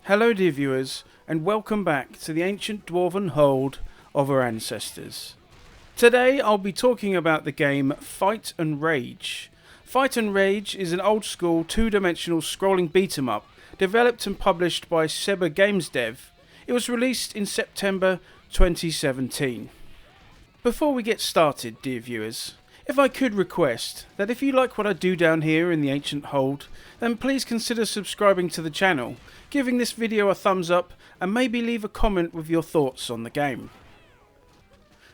Hello dear viewers, and welcome back to the ancient dwarven hold of our ancestors. Today I'll be talking about the game Fight and Rage. Fight and Rage is an old school two-dimensional scrolling beat-em-up developed and published by Seba Games Dev. It was released in September 2017. Before we get started, dear viewers, if I could request that if you like what I do down here in the ancient hold, then please consider subscribing to the channel, giving this video a thumbs up, and maybe leave a comment with your thoughts on the game.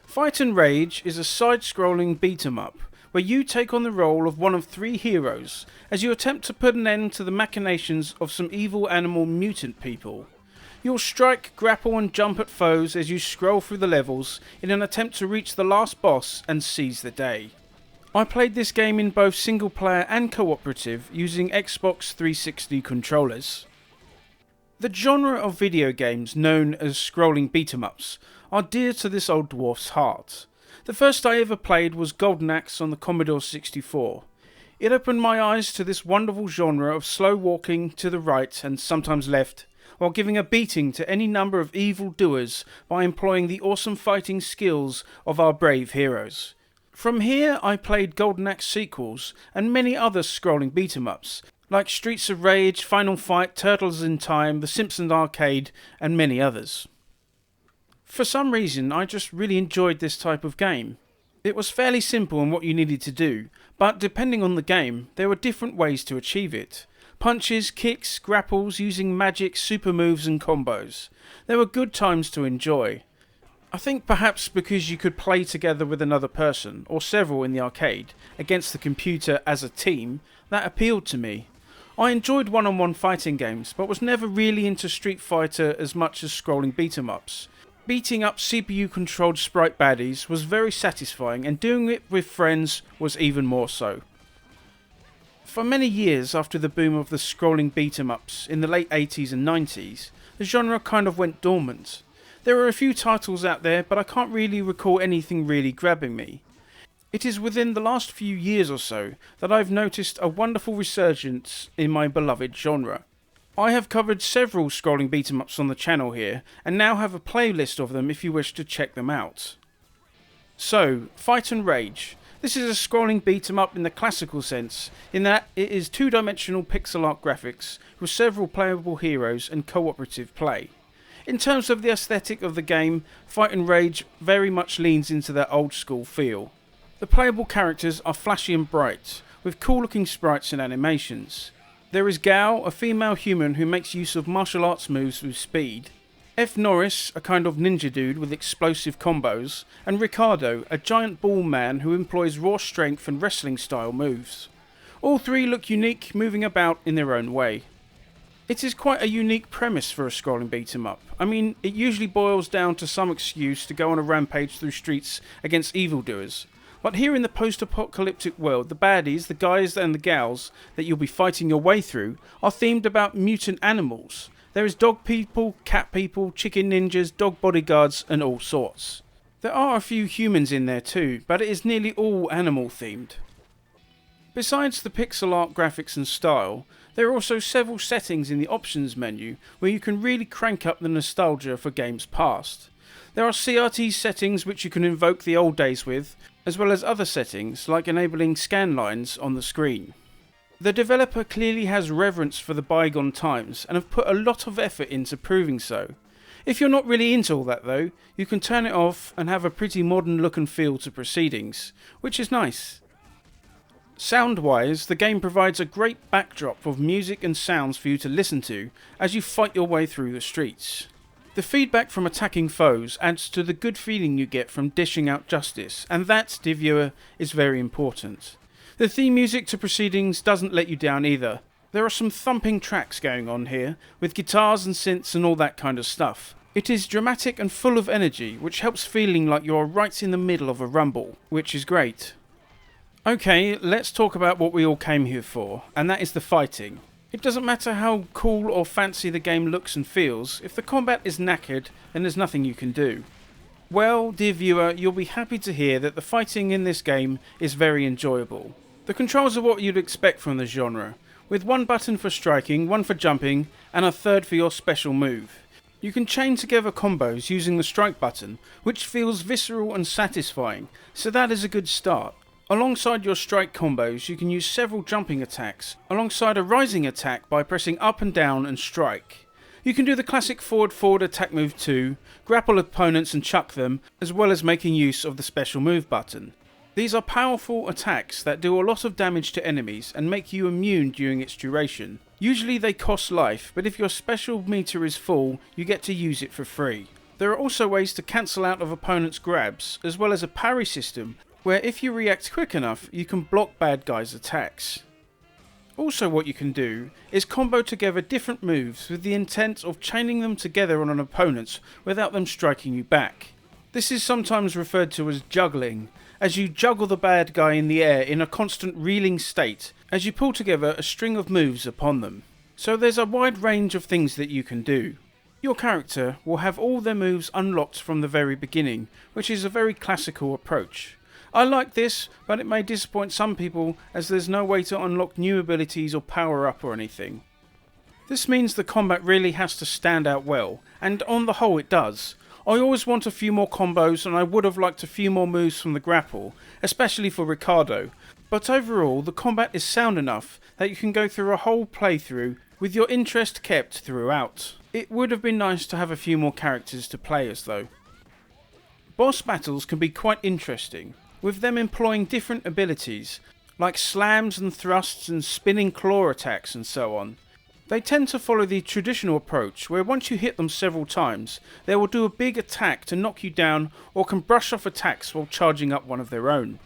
Fight and Rage is a side-scrolling beat-em-up, where you take on the role of one of three heroes, as you attempt to put an end to the machinations of some evil animal mutant people. You'll strike, grapple and jump at foes as you scroll through the levels in an attempt to reach the last boss and seize the day. I played this game in both single player and cooperative using Xbox 360 controllers. The genre of video games known as scrolling beat-em-ups are dear to this old dwarf's heart. The first I ever played was Golden Axe on the Commodore 64. It opened my eyes to this wonderful genre of slow walking to the right and sometimes left, while giving a beating to any number of evil doers by employing the awesome fighting skills of our brave heroes. From here I played Golden Axe sequels and many other scrolling beat-em-ups, like Streets of Rage, Final Fight, Turtles in Time, The Simpsons Arcade and many others. For some reason I just really enjoyed this type of game. It was fairly simple in what you needed to do, but depending on the game there were different ways to achieve it. Punches, kicks, grapples, using magic, super moves and combos. There were good times to enjoy. I think perhaps because you could play together with another person, or several in the arcade, against the computer as a team, that appealed to me. I enjoyed one-on-one fighting games, but was never really into Street Fighter as much as scrolling beat-em-ups. Beating up CPU-controlled sprite baddies was very satisfying, and doing it with friends was even more so. For many years after the boom of the scrolling beat-em-ups in the late 80s and 90s, the genre kind of went dormant. There are a few titles out there, but I can't really recall anything really grabbing me. It is within the last few years or so that I've noticed a wonderful resurgence in my beloved genre. I have covered several scrolling beat-em-ups on the channel here, and now have a playlist of them if you wish to check them out. So, Fight and Rage. This is a scrolling beat-em-up in the classical sense, in that it is two-dimensional pixel art graphics with several playable heroes and cooperative play. In terms of the aesthetic of the game, Fight and Rage very much leans into that old school feel. The playable characters are flashy and bright, with cool looking sprites and animations. There is Gao, a female human who makes use of martial arts moves with speed. F. Norris, a kind of ninja dude with explosive combos, and Ricardo, a giant ball man who employs raw strength and wrestling style moves. All three look unique, moving about in their own way. It is quite a unique premise for a scrolling beat-em-up. I mean, it usually boils down to some excuse to go on a rampage through streets against evildoers. But here in the post-apocalyptic world, the baddies, the guys and the gals that you'll be fighting your way through are themed about mutant animals. There is dog people, cat people, chicken ninjas, dog bodyguards and all sorts. There are a few humans in there too, but it is nearly all animal themed. Besides the pixel art graphics and style, there are also several settings in the options menu where you can really crank up the nostalgia for games past. There are CRT settings which you can invoke the old days with, as well as other settings like enabling scan lines on the screen. The developer clearly has reverence for the bygone times and have put a lot of effort into proving so. If you're not really into all that though, you can turn it off and have a pretty modern look and feel to proceedings, which is nice. Sound-wise, the game provides a great backdrop of music and sounds for you to listen to as you fight your way through the streets. The feedback from attacking foes adds to the good feeling you get from dishing out justice, and that, dear viewer, is very important. The theme music to proceedings doesn't let you down either. There are some thumping tracks going on here, with guitars and synths and all that kind of stuff. It is dramatic and full of energy, which helps feeling like you are right in the middle of a rumble, which is great. Okay, let's talk about what we all came here for, and that is the fighting. It doesn't matter how cool or fancy the game looks and feels, if the combat is knackered, then there's nothing you can do. Well, dear viewer, you'll be happy to hear that the fighting in this game is very enjoyable. The controls are what you'd expect from the genre, with one button for striking, one for jumping, and a third for your special move. You can chain together combos using the strike button, which feels visceral and satisfying, so that is a good start. Alongside your strike combos, you can use several jumping attacks, alongside a rising attack by pressing up and down and strike. You can do the classic forward attack move too, grapple opponents and chuck them, as well as making use of the special move button. These are powerful attacks that do a lot of damage to enemies and make you immune during its duration. Usually they cost life, but if your special meter is full, you get to use it for free. There are also ways to cancel out of opponents' grabs, as well as a parry system, where if you react quick enough, you can block bad guys' attacks. Also what you can do is combo together different moves with the intent of chaining them together on an opponent without them striking you back. This is sometimes referred to as juggling, as you juggle the bad guy in the air in a constant reeling state as you pull together a string of moves upon them. So there's a wide range of things that you can do. Your character will have all their moves unlocked from the very beginning, which is a very classical approach. I like this, but it may disappoint some people as there's no way to unlock new abilities or power up or anything. This means the combat really has to stand out well, and on the whole it does. I always want a few more combos, and I would have liked a few more moves from the grapple, especially for Ricardo, but overall the combat is sound enough that you can go through a whole playthrough with your interest kept throughout. It would have been nice to have a few more characters to play as though. Boss battles can be quite interesting, with them employing different abilities, like slams and thrusts and spinning claw attacks and so on. They tend to follow the traditional approach, where once you hit them several times, they will do a big attack to knock you down or can brush off attacks while charging up one of their own.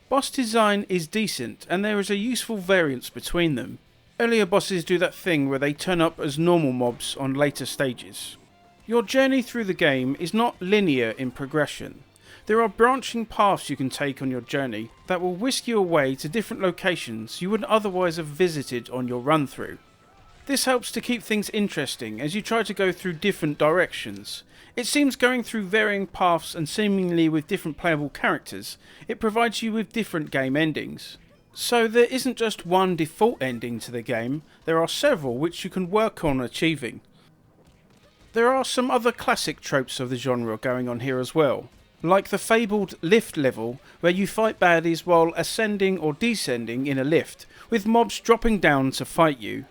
Boss design is decent, and there is a useful variance between them. Earlier bosses do that thing where they turn up as normal mobs on later stages. Your journey through the game is not linear in progression. There are branching paths you can take on your journey that will whisk you away to different locations you wouldn't otherwise have visited on your run through. This helps to keep things interesting as you try to go through different directions. It seems going through varying paths and seemingly with different playable characters, it provides you with different game endings. So there isn't just one default ending to the game, there are several which you can work on achieving. There are some other classic tropes of the genre going on here as well, like the fabled lift level where you fight baddies while ascending or descending in a lift, with mobs dropping down to fight you.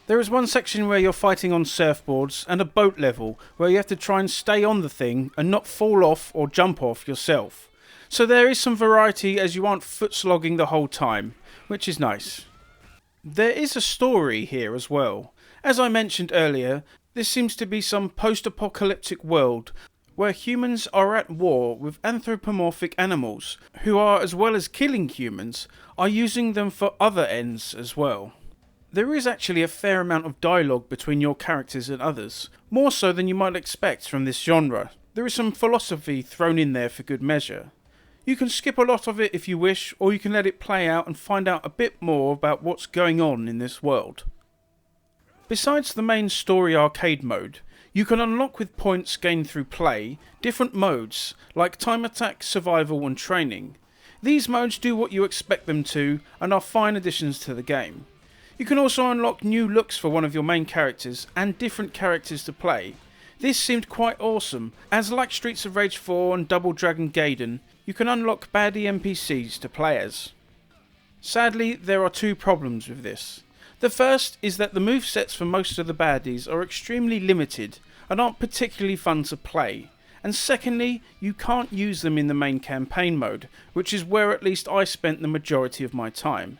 There is one section where you're fighting on surfboards, and a boat level where you have to try and stay on the thing and not fall off or jump off yourself. So there is some variety as you aren't foot slogging the whole time, which is nice. There is a story here as well. As I mentioned earlier, this seems to be some post-apocalyptic world where humans are at war with anthropomorphic animals who are, as well as killing humans, are using them for other ends as well. There is actually a fair amount of dialogue between your characters and others, more so than you might expect from this genre. There is some philosophy thrown in there for good measure. You can skip a lot of it if you wish, or you can let it play out and find out a bit more about what's going on in this world. Besides the main story arcade mode, you can unlock with points gained through play different modes like time attack, survival and training. These modes do what you expect them to and are fine additions to the game. You can also unlock new looks for one of your main characters and different characters to play. This seemed quite awesome, as like Streets of Rage 4 and Double Dragon Gaiden, you can unlock baddie NPCs to play as. Sadly, there are two problems with this. The first is that the movesets for most of the baddies are extremely limited and aren't particularly fun to play. And secondly, you can't use them in the main campaign mode, which is where at least I spent the majority of my time.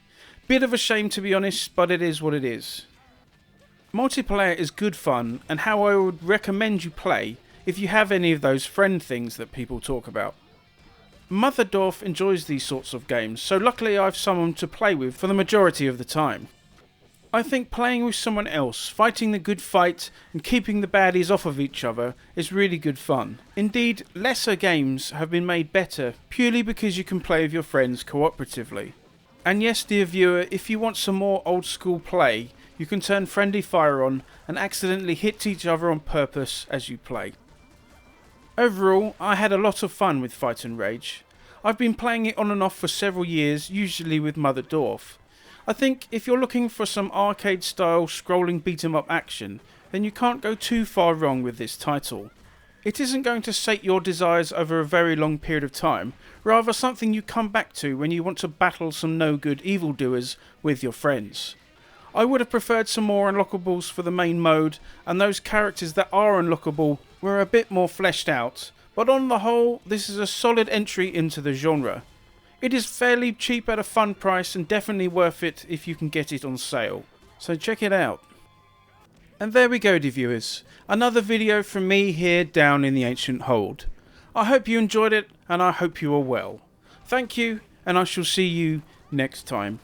Bit of a shame to be honest, but it is what it is. Multiplayer is good fun and how I would recommend you play if you have any of those friend things that people talk about. Mother Dorf enjoys these sorts of games, so luckily I have someone to play with for the majority of the time. I think playing with someone else, fighting the good fight and keeping the baddies off of each other is really good fun. Indeed, lesser games have been made better purely because you can play with your friends cooperatively. And yes, dear viewer, if you want some more old school play, you can turn friendly fire on and accidentally hit each other on purpose as you play. Overall, I had a lot of fun with Fight and Rage. I've been playing it on and off for several years, usually with Mother Dorf. I think if you're looking for some arcade style scrolling beat 'em up action, then you can't go too far wrong with this title. It isn't going to sate your desires over a very long period of time, rather something you come back to when you want to battle some no-good evildoers with your friends. I would have preferred some more unlockables for the main mode, and those characters that are unlockable were a bit more fleshed out, but on the whole, this is a solid entry into the genre. It is fairly cheap at a fun price and definitely worth it if you can get it on sale, so check it out. And there we go, dear viewers, another video from me here down in the Ancient Hold. I hope you enjoyed it, and I hope you are well. Thank you, and I shall see you next time.